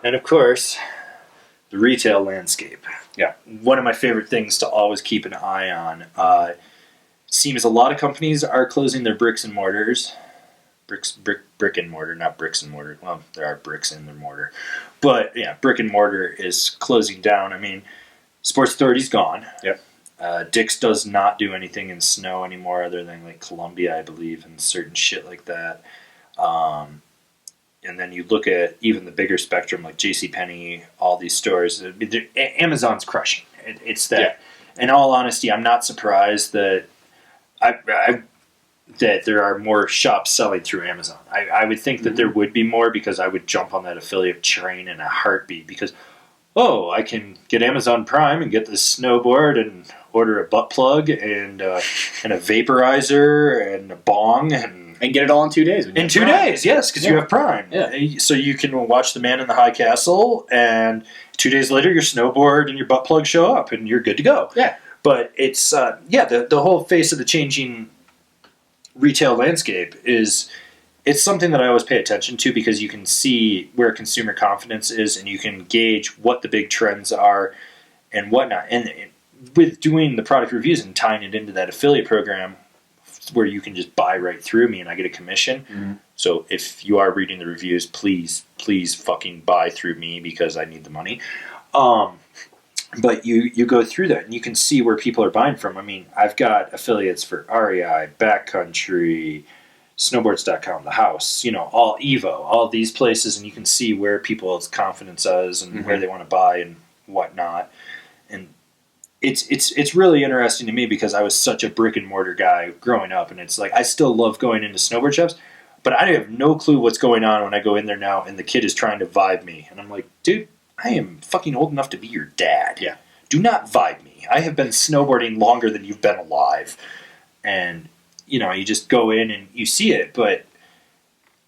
And of course, the retail landscape. Yeah. One of my favorite things to always keep an eye on. Seems a lot of companies are closing their bricks and mortars. Brick and mortar, not bricks and mortar. Well, there are bricks in their mortar. But yeah, brick and mortar is closing down. I mean, Sports Authority's gone. Yep. Dick's does not do anything in snow anymore other than like Columbia, I believe, and certain shit like that. And then you look at even the bigger spectrum like JCPenney, all these stores. Amazon's crushing. It's that. Yeah. In all honesty, I'm not surprised that that there are more shops selling through Amazon. I would think that there would be more because I would jump on that affiliate train in a heartbeat because, I can get Amazon Prime and get this snowboard and order a butt plug and a vaporizer and a bong and get it all in 2 days. In 2 days, yes, because you have Prime. Yeah. So you can watch The Man in the High Castle, and 2 days later your snowboard and your butt plug show up, and you're good to go. Yeah. But it's, the whole face of the changing retail landscape is... It's something that I always pay attention to because you can see where consumer confidence is and you can gauge what the big trends are and whatnot. And with doing the product reviews and tying it into that affiliate program where you can just buy right through me and I get a commission. Mm-hmm. So if you are reading the reviews, please fucking buy through me because I need the money. But you go through that and you can see where people are buying from. I mean, I've got affiliates for REI, Backcountry, Snowboards.com, The House, all Evo, all these places, and you can see where people's confidence is and where they want to buy and whatnot. And it's really interesting to me because I was such a brick and mortar guy growing up, and it's like I still love going into snowboard shops, but I have no clue what's going on when I go in there now and the kid is trying to vibe me. And I'm like, dude, I am fucking old enough to be your dad. Yeah. Do not vibe me. I have been snowboarding longer than you've been alive. And you just go in and you see it,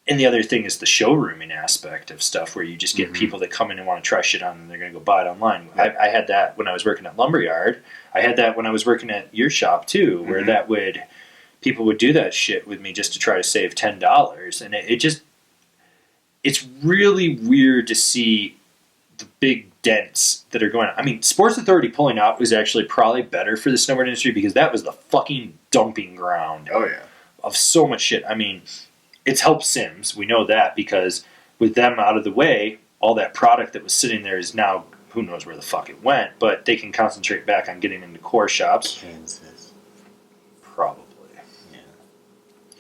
and the other thing is the showrooming aspect of stuff where you just get people that come in and want to try shit on and they're going to go buy it online. Yeah. I had that when I was working at Lumberyard. I had that when I was working at your shop too, where people would do that shit with me just to try to save $10. And it's really weird to see the big dents that are going on. I mean, Sports Authority pulling out was actually probably better for the snowboard industry because that was the fucking dumping ground of so much shit. I mean, it's helped Sims. We know that because with them out of the way, all that product that was sitting there is now, who knows where the fuck it went, but they can concentrate back on getting into core shops. Kansas. Probably.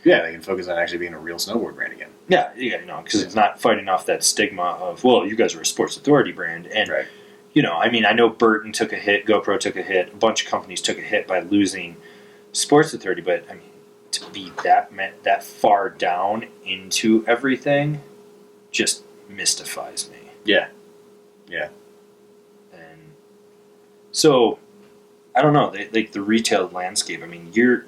Yeah, they can focus on actually being a real snowboard brand again. Yeah, because it's not fighting off that stigma of, well, you guys are a Sports Authority brand. And, I know Burton took a hit, GoPro took a hit, a bunch of companies took a hit by losing Sports Authority, but, I mean, to be that far down into everything just mystifies me. Yeah. And so, I don't know, like the retail landscape, I mean, you're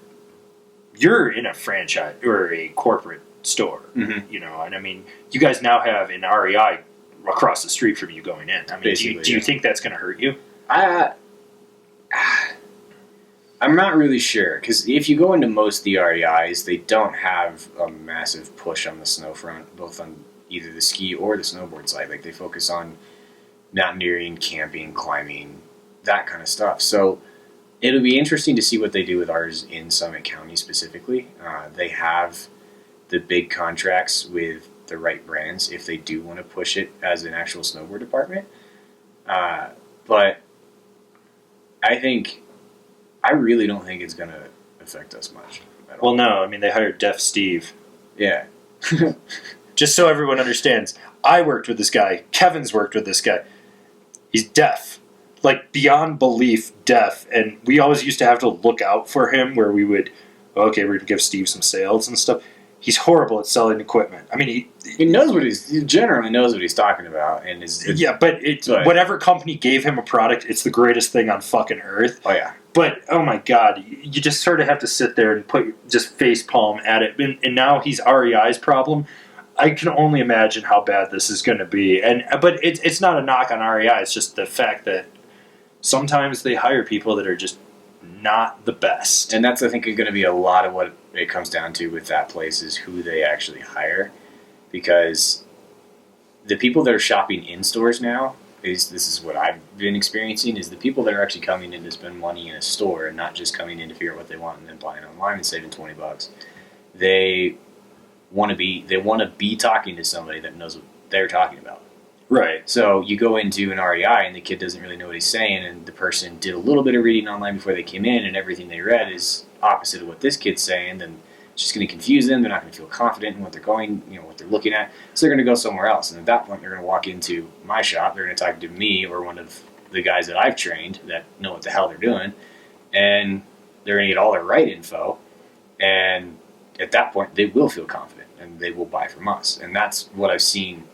in a franchise or a corporate store, and I mean, you guys now have an REI across the street from you going in. I mean, do you think that's going to hurt you? I'm not really sure, because if you go into most of the REIs, they don't have a massive push on the snow front, both on either the ski or the snowboard side. Like, they focus on mountaineering, camping, climbing, that kind of stuff. So it'll be interesting to see what they do with ours in Summit County specifically. They have the big contracts with the right brands if they do want to push it as an actual snowboard department. But I really don't think it's going to affect us much at all. Well, no. I mean, they hired Deaf Steve. Yeah. Just so everyone understands, I worked with this guy. Kevin's worked with this guy. He's deaf. Like, beyond belief deaf. And we always used to have to look out for him where we would, we're going to give Steve some sales and stuff. He's horrible at selling equipment. I mean, he generally knows what he's talking about. And whatever company gave him a product, it's the greatest thing on fucking earth. Oh, yeah. But, oh my God, you just sort of have to sit there and just face palm at it. And now he's REI's problem. I can only imagine how bad this is going to be. But it's not a knock on REI. It's just the fact that sometimes they hire people that are just not the best. And that's, I think, going to be a lot of what it comes down to with that place is who they actually hire. Because the people that are shopping in stores now this is what I've been experiencing is the people that are actually coming in to spend money in a store and not just coming in to figure out what they want and then buying online and saving $20. They want to be talking to somebody that knows what they're talking about. Right. So you go into an REI and the kid doesn't really know what he's saying, and the person did a little bit of reading online before they came in, and everything they read is opposite of what this kid's saying. Then it's just going to confuse them. They're not going to feel confident in what they're going, what they're looking at. So they're going to go somewhere else. And at that point, they're going to walk into my shop. They're going to talk to me or one of the guys that I've trained that know what the hell they're doing, and they're going to get all their right info. And at that point, they will feel confident and they will buy from us. And that's what I've seen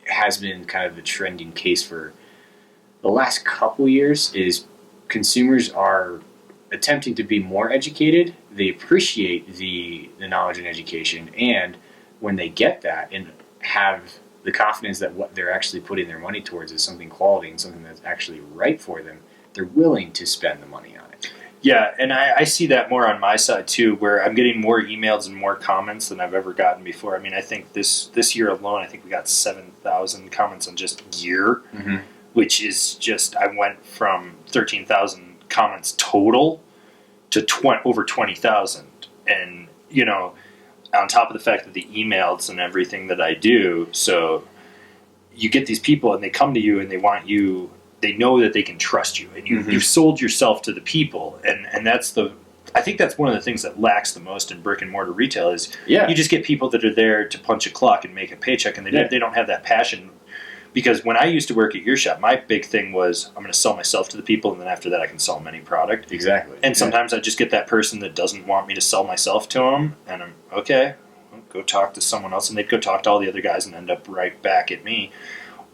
has been kind of the trending case for the last couple years is consumers are attempting to be more educated. They appreciate the knowledge and education, and when they get that and have the confidence that what they're actually putting their money towards is something quality and something that's actually right for them, they're willing to spend the money on it. Yeah, and I see that more on my side too, where I'm getting more emails and more comments than I've ever gotten before. I mean, I think this year alone, I think we got 7,000 comments on just gear, which is just, I went from 13,000 comments total to over 20,000. And, on top of the fact that the emails and everything that I do, so you get these people and they come to you and they want you, they know that they can trust you, and you've sold yourself to the people, and I think that's one of the things that lacks the most in brick and mortar retail is you just get people that are there to punch a clock and make a paycheck, and they don't have that passion. Because when I used to work at your shop, my big thing was I'm going to sell myself to the people, and then after that I can sell them any product. Exactly. And sometimes I just get that person that doesn't want me to sell myself to them, and I'm okay. I'll go talk to someone else, and they'd go talk to all the other guys and end up right back at me,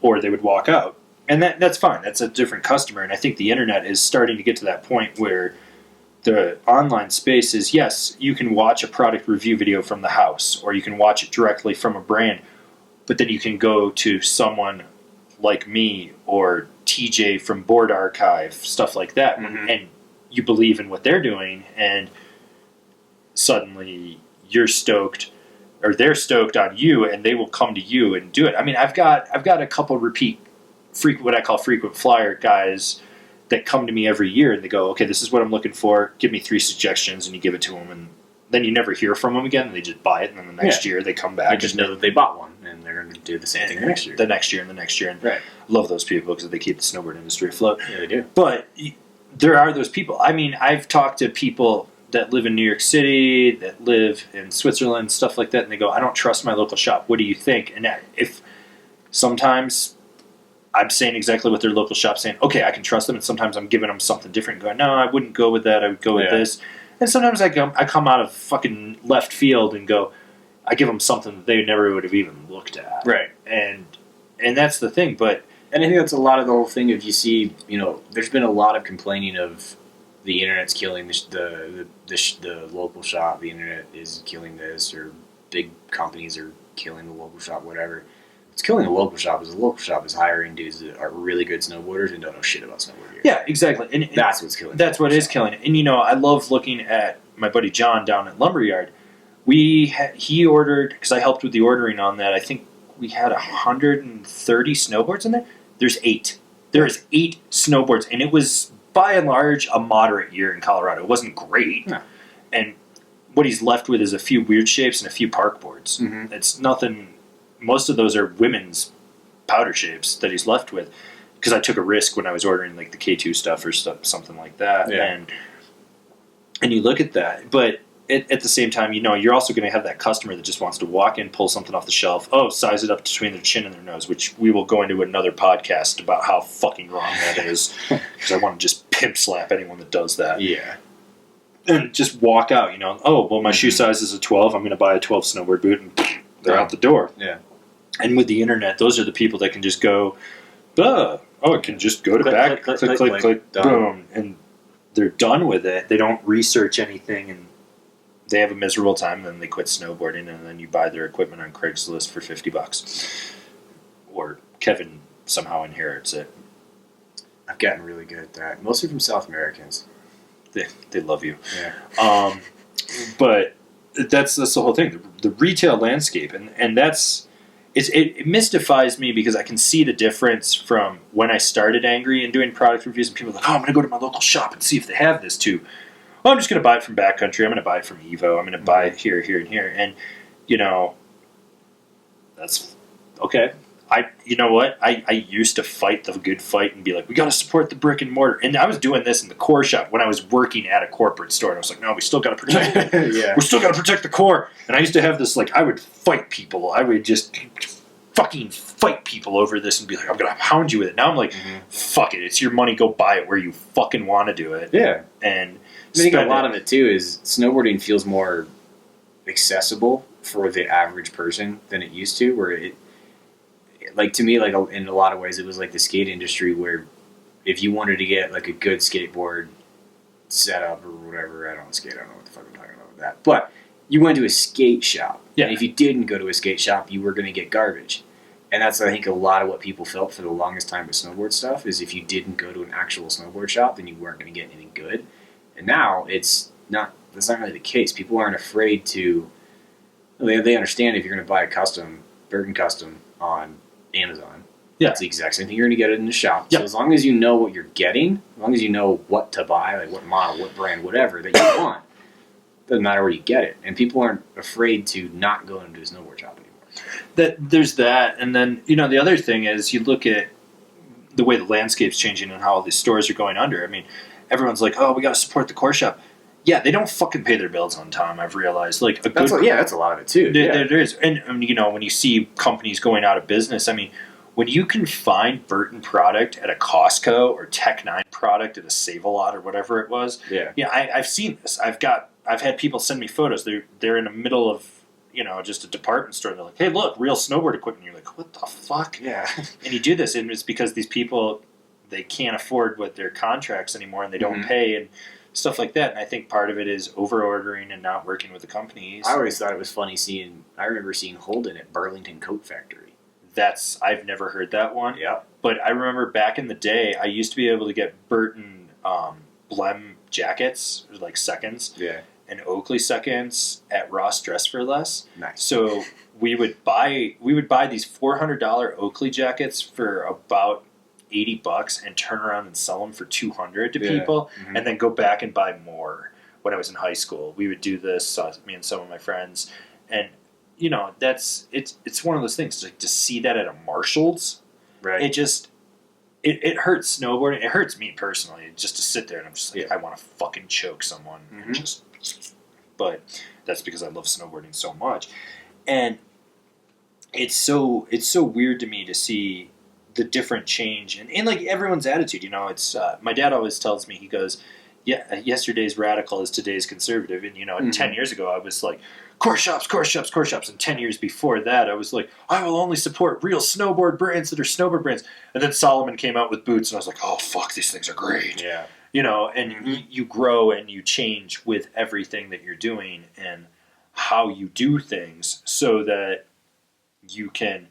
or they would walk out. And that's fine. That's a different customer. And I think the internet is starting to get to that point where the online space is, yes, you can watch a product review video from the house, or you can watch it directly from a brand, but then you can go to someone like me or TJ from Board Archive, stuff like that, and you believe in what they're doing, and suddenly you're stoked, or they're stoked on you, and they will come to you and do it. I mean, I've got a couple what I call frequent flyer guys that come to me every year, and they go, okay, this is what I'm looking for. Give me 3 suggestions, and you give it to them, and then you never hear from them again. And they just buy it, and then the next year they come back. You just know that they bought one, and they're going to do the same thing next year. The next year and the next year. And I love those people because they keep the snowboard industry afloat. Yeah, they do. But there are those people. I mean, I've talked to people that live in New York City, that live in Switzerland, stuff like that, and they go, I don't trust my local shop. What do you think? And if sometimes I'm saying exactly what their local shop's saying, okay, I can trust them, and sometimes I'm giving them something different, going, no, I wouldn't go with that, I would go with this. And sometimes I come out of fucking left field and go, I give them something that they never would have even looked at. Right. And that's the thing, but... And I think that's a lot of the whole thing. If you see, there's been a lot of complaining of the internet's killing the local shop, the internet is killing this, or big companies are killing the local shop, whatever. It's killing the local shop is the local shop is hiring dudes that are really good snowboarders and don't know shit about snowboard gear. Yeah, exactly. And that's what's killing. That's what is killing it. And I love looking at my buddy John down at Lumberyard. He ordered, because I helped with the ordering on that. I think we had 130 snowboards in there. There's 8. There is 8 snowboards, and it was by and large a moderate year in Colorado. It wasn't great, and what he's left with is a few weird shapes and a few park boards. It's nothing. Most of those are women's powder shapes that he's left with, because I took a risk when I was ordering like the K2 stuff or something like that. And you look at that, but at the same time, you're also going to have that customer that just wants to walk in, pull something off the shelf, size it up between their chin and their nose, which we will go into another podcast about how fucking wrong that is, because I want to just pimp slap anyone that does that. Yeah. And just walk out, my shoe size is a 12, I'm going to buy a 12 snowboard boot, and they're out the door. Yeah. And with the internet, those are the people that can just go, it can just go to back, click, boom, and they're done with it. They don't research anything, and they have a miserable time, and then they quit snowboarding, and then you buy their equipment on Craigslist for $50. Or Kevin somehow inherits it. I've gotten really good at that. Mostly from South Americans. They love you. Yeah. But that's the whole thing. The retail landscape, and that's it mystifies me because I can see the difference from when I started angry and doing product reviews, and people are like, oh, I'm going to go to my local shop and see if they have this too. Well, I'm just going to buy it from Backcountry. I'm going to buy it from Evo. I'm going to buy it here, here, and here. And, that's okay. You know what? I used to fight the good fight and be like, we got to support the brick and mortar. And I was doing this in the core shop when I was working at a corporate store. And I was like, no, we still got to protect it. Yeah. We still got to protect the core. And I used to have this, like, I would fight people. I would just fucking fight people over this and be like, I'm going to hound you with it. Now I'm like, fuck it. It's your money. Go buy it where you fucking want to do it. Yeah. And I think a lot of it, too, is snowboarding feels more accessible for the average person than it used to, where it, like, to me, like, in a lot of ways, it was like the skate industry where if you wanted to get, like, a good skateboard setup or whatever, I don't skate, I don't know what the fuck I'm talking about with that, but you went to a skate shop. Yeah. And if you didn't go to a skate shop, you were going to get garbage. And that's, I think, a lot of what people felt for the longest time with snowboard stuff, is if you didn't go to an actual snowboard shop, then you weren't going to get anything good. And now, that's not really the case. People aren't afraid to, they understand if you're going to buy a Burton custom on Amazon. Yeah. It's the exact same thing. You're going to get it in the shop. Yep. So as long as you know what you're getting, as long as you know what to buy, like what model, what brand, whatever that you want, doesn't matter where you get it. And people aren't afraid to not go into a snowboard shop anymore. There's that. And then, the other thing is you look at the way the landscape's changing and how all these stores are going under. I mean, everyone's like, oh, we got to support the core shop. Yeah, they don't fucking pay their bills on time, I've realized. Like, that's a lot of it, too. There is. And, when you see companies going out of business, I mean, when you can find Burton product at a Costco or Tech 9 product at a Save-A-Lot or whatever it was, I've seen this. I've had people send me photos. They're in the middle of, just a department store, and they're like, hey, look, real snowboard equipment. You're like, what the fuck? Yeah. And you do this, and it's because these people, they can't afford what their contracts anymore, and they don't pay, and stuff like that. And I think part of it is over-ordering and not working with the companies. I always thought it was funny I remember seeing Holden at Burlington Coat Factory. I've never heard that one. Yeah. But I remember back in the day, I used to be able to get Burton Blem jackets, like seconds. Yeah. And Oakley seconds at Ross Dress for Less. Nice. So we would buy these $400 Oakley jackets for about $80 and turn around and sell them for $200 to people, and then go back and buy more. When I was in high school, we would do this, me and some of my friends, and it's one of those things. Like, to see that at a Marshall's, right? It hurts snowboarding. It hurts me personally just to sit there and I'm just like, I want to fucking choke someone. And but that's because I love snowboarding so much, and it's so weird to me to see the different change and like everyone's attitude. It's my dad always tells me, he goes, yeah, yesterday's radical is today's conservative. And 10 years ago I was like, core shops, and 10 years before that I was like, I will only support real snowboard brands that are snowboard brands. And then Solomon came out with boots and I was like, oh fuck, these things are great. Yeah. And you grow and you change with everything that you're doing and how you do things so that you can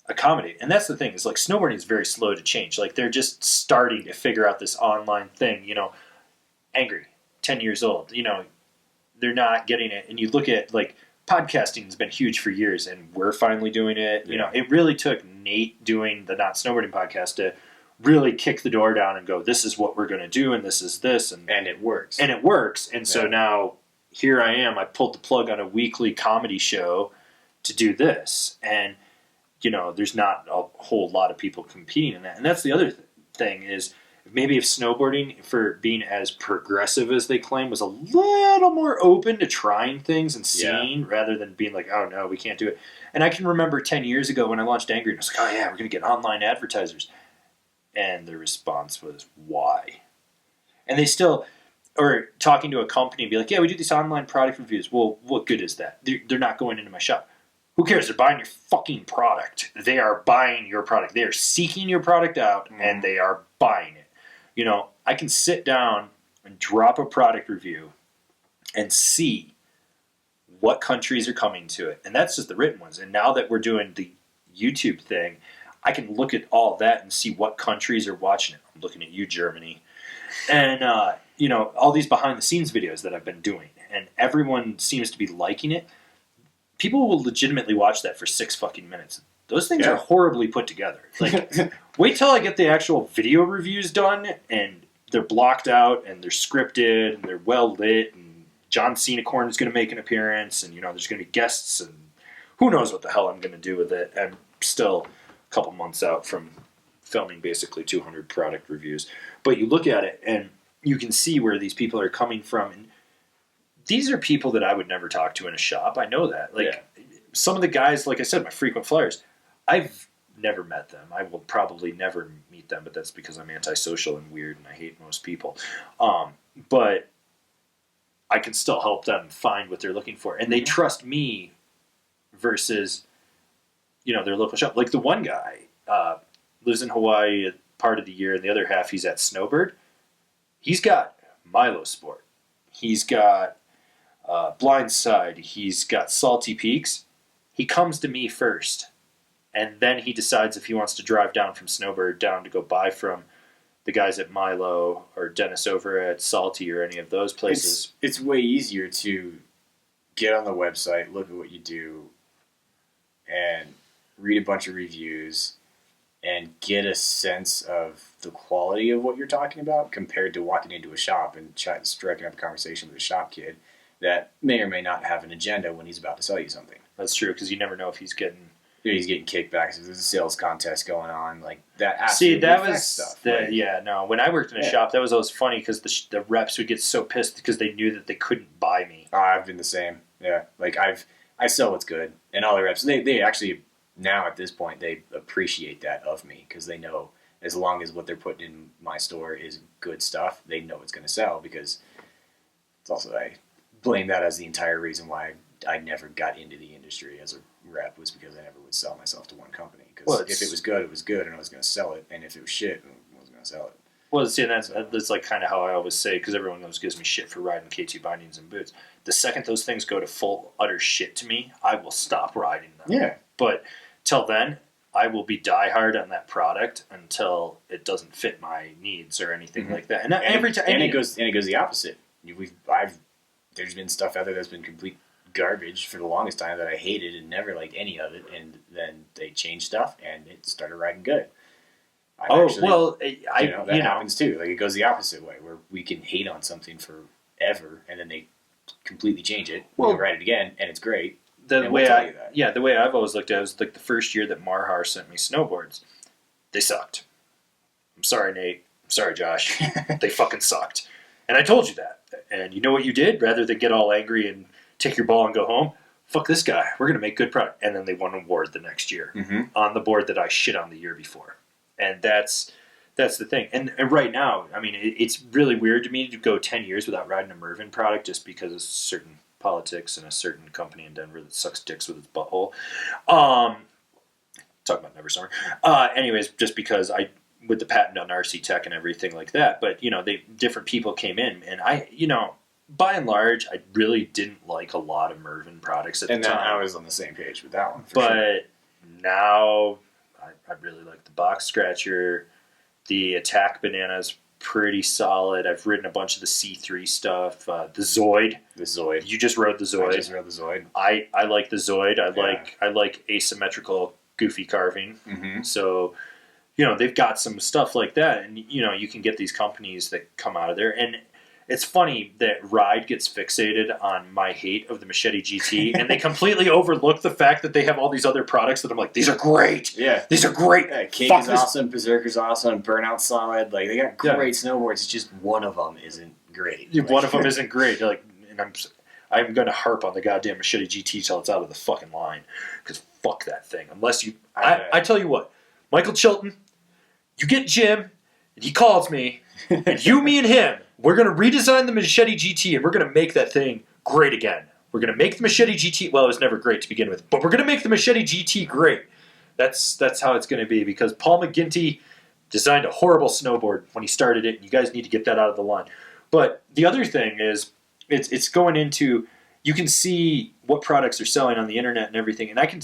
accommodate. And that's the thing, is like snowboarding is very slow to change. Like, they're just starting to figure out this online thing. Angry, 10 years old, they're not getting it. And you look at, like, podcasting has been huge for years, and we're finally doing it. It really took Nate doing the Not Snowboarding podcast to really kick the door down and go, this is what we're going to do, and this is this. And it works. And so now here I am. I pulled the plug on a weekly comedy show to do this. And, there's not a whole lot of people competing in that. And that's the other thing is, maybe if snowboarding, for being as progressive as they claim, was a little more open to trying things and seeing, rather than being like, oh no, we can't do it. And I can remember 10 years ago when I launched Angry, and I was like, oh yeah, we're going to get online advertisers. And the response was, why? And they still, or talking to a company and be like, yeah, we do these online product reviews. Well, what good is that? They're not going into my shop. Who cares? They're buying your fucking product. They are buying your product. They are seeking your product out, and they are buying it. I can sit down and drop a product review and see what countries are coming to it. And that's just the written ones. And now that we're doing the YouTube thing, I can look at all that and see what countries are watching it. I'm looking at you, Germany. And, all these behind-the-scenes videos that I've been doing. And everyone seems to be liking it. people will legitimately watch that for 6 fucking minutes. Those things are horribly put together. Like, wait till I get the actual video reviews done, and they're blocked out, and they're scripted, and they're well lit, and John Cenacorn is going to make an appearance, and there's going to be guests, and who knows what the hell I'm going to do with it. I'm still a couple months out from filming basically 200 product reviews. But you look at it, and you can see where these people are coming from, and these are people that I would never talk to in a shop. I know that. Like, some of the guys, like I said, my frequent flyers, I've never met them. I will probably never meet them, but that's because I'm antisocial and weird and I hate most people. But I can still help them find what they're looking for. And they trust me versus, their local shop. Like the one guy lives in Hawaii part of the year, and the other half he's at Snowboard. He's got Milo Sport. He's got Blindside. He's got Salty Peaks. He comes to me first. And then he decides if he wants to drive down from Snowbird down to go buy from the guys at Milo or Dennis over at Salty or any of those places. It's way easier to get on the website, look at what you do, and read a bunch of reviews and get a sense of the quality of what you're talking about compared to walking into a shop and striking up a conversation with a shop kid that may or may not have an agenda when he's about to sell you something. That's true, because you never know if he's getting kickbacks. If there's a sales contest going on, like that. See, that was stuff. When I worked in a shop, that was always funny because the reps would get so pissed because they knew that they couldn't buy me. I've been the same. Yeah, like I sell what's good, and all the reps they actually now at this point they appreciate that of me because they know as long as what they're putting in my store is good stuff, they know it's going to sell. Because it's also I blame that as the entire reason why I never got into the industry as a rep was because I never would sell myself to one company. Because if it was good, it was good, and I was going to sell it. And if it was shit, I wasn't going to sell it. Well, see, that's like kind of how I always say, because everyone always gives me shit for riding K2 bindings and boots. The second those things go to full utter shit to me, I will stop riding them. Yeah. But till then, I will be diehard on that product until it doesn't fit my needs or anything like that. And every time, and it goes the opposite. There's been stuff out there that's been complete garbage for the longest time that I hated and never liked any of it, and then they changed stuff and it started riding good. That happens too. Like it goes the opposite way, where we can hate on something forever and then they completely change it. We can ride it again and it's great. The way I've always looked at it was like the first year that Marhar sent me snowboards, they sucked. I'm sorry, Nate. I'm sorry, Josh. They fucking sucked. And I told you that. And you know what you did? Rather than get all angry and take your ball and go home, fuck this guy. We're going to make good product. And then they won an award the next year on the board that I shit on the year before. And that's the thing. And right now, I mean, it's really weird to me to go 10 years without riding a Mervin product just because of certain politics and a certain company in Denver that sucks dicks with its butthole. Talking about Never Summer. Anyways, just because with the patent on RC Tech and everything like that, but different people came in, and by and large, I really didn't like a lot of Mervin products at the time. And I was on the same page with that one. But now, I really like the Box Scratcher. The Attack Banana's pretty solid. I've ridden a bunch of the C3 stuff. The Zoid. You just rode the Zoid. I just rode the Zoid. I like the Zoid. I like asymmetrical, goofy carving. Mm-hmm. So, they've got some stuff like that, and you can get these companies that come out of there. And it's funny that Ride gets fixated on my hate of the Machete GT, and they completely overlook the fact that they have all these other products that I'm like, these are great. Yeah. These are great. Yeah, King is awesome, Berserker's awesome, Burnout Solid. Like, they got great snowboards. It's just one of them isn't great. One of them isn't great. And I'm going to harp on the goddamn Machete GT till it's out of the fucking line, because fuck that thing. Unless you... I tell you what, Michael Chilton, you get Jim, and he calls me, and me and him, we're going to redesign the Machete GT, and we're going to make that thing great again. We're going to make the Machete GT... Well, it was never great to begin with, but we're going to make the Machete GT great. That's how it's going to be, because Paul McGinty designed a horrible snowboard when he started it, and you guys need to get that out of the line. But the other thing is, it's going into... You can see what products are selling on the internet and everything, and I can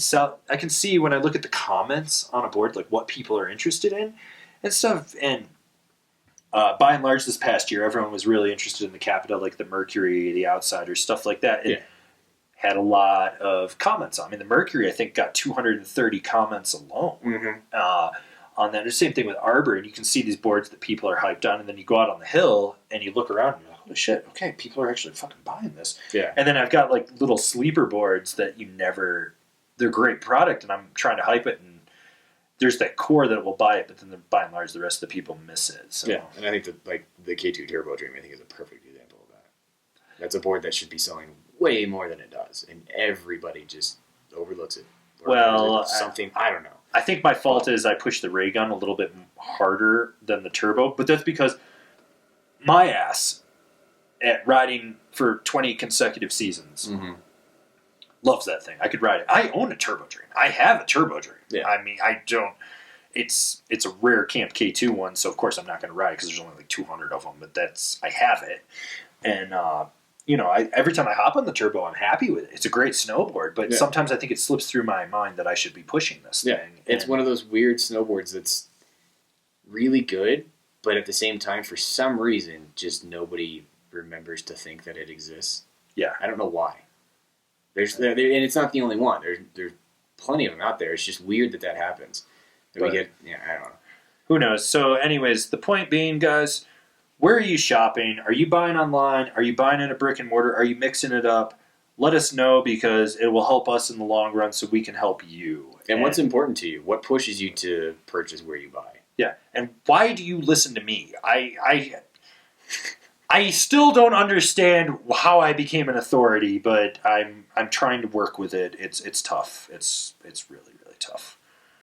see when I look at the comments on a board, like what people are interested in and stuff, and... by and large, this past year, everyone was really interested in the Capita, like the Mercury, the Outsider, stuff like that. And had a lot of comments on. I mean, the Mercury, I think, got 230 comments alone on that. The same thing with Arbor, and you can see these boards that people are hyped on, and then you go out on the hill and you look around and you're like, holy shit, okay, people are actually fucking buying this. Yeah. And then I've got like little sleeper boards that they're great product, and I'm trying to hype it, and there's that core that will buy it, but then by and large the rest of the people miss it. So. Yeah, and I think that like the K2 Turbo Dream, I think is a perfect example of that. That's a board that should be selling way more than it does, and everybody just overlooks it. Or something I don't know. I think my fault is I push the ray gun a little bit harder than the turbo, but that's because my ass at riding for 20 consecutive seasons loves that thing. I could ride it. I own a Turbo Dream. I have a Turbo Dream. Yeah. I mean, I don't. It's a rare Camp K2 one, so of course I'm not going to ride it because there's only like 200 of them. But I have it, and every time I hop on the turbo, I'm happy with it. It's a great snowboard, but sometimes I think it slips through my mind that I should be pushing this thing. It's one of those weird snowboards that's really good, but at the same time, for some reason, just nobody remembers to think that it exists. Yeah, I don't know why. And it's not the only one. There's plenty of them out there. It's just weird that happens. I don't know. Who knows? So, anyways, the point being, guys, where are you shopping? Are you buying online? Are you buying in a brick and mortar? Are you mixing it up? Let us know, because it will help us in the long run so we can help you. And what's important to you? What pushes you to purchase where you buy? Yeah. And why do you listen to me? I still don't understand how I became an authority, but I'm trying to work with it. It's tough. It's really, really tough.